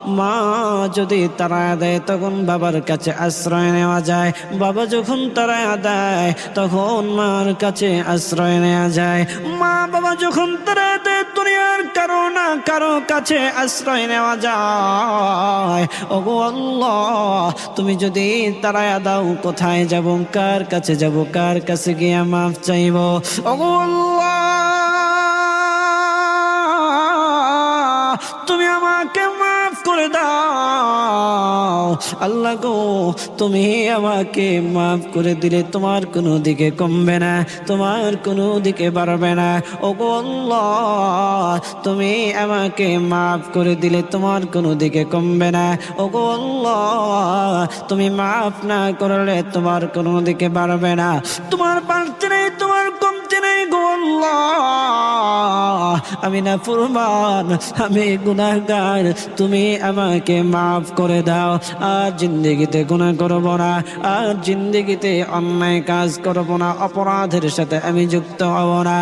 মা যদি তাড়ায়া দেয় তখন বাবার কাছে আশ্রয় নেওয়া যায়, বাবা যখন তাড়ায়া দেয় তখন মার কাছে আশ্রয় নেওয়া যায়। মা বাবা যখন তাড়ায়া দেয় দুনিয়ার কারো না কারো কাছে আশ্রয় নেওয়া যায়। ওগো আল্লাহ, তুমি যদি তাড়ায়া দাও কোথায় যাব, কার কাছে যাব, কার কাছে গিয়ে মাফ চাইব? ওগো আল্লাহ, তুমি আমাকে মাফ করে দাও। আল্লাহ গো, তুমি আমাকে মাফ করে দিলে তোমার কোনো দিকে কমবে না, তোমার কোনো দিকে বাড়বে না। ওগো আল্লাহ, তুমি আমাকে মাফ করে দিলে তোমার কোনো দিকে কমবে না। ওগো আল্লাহ, তুমি মাফ না করলে তোমার কোনো দিকে বাড়বে না। তোমার বাড়তে নেই, তোমার কমতে নেই গো আল্লাহ। আমি না ফুরমান, আমি গুনাহগার, তুমি আমাকে মাফ করে দাও। আর জিন্দেগিতে গুনাহ করব না, আর জিন্দেগিতে অন্যায় কাজ করব না, অপরাধের সাথে আমি যুক্ত হব না।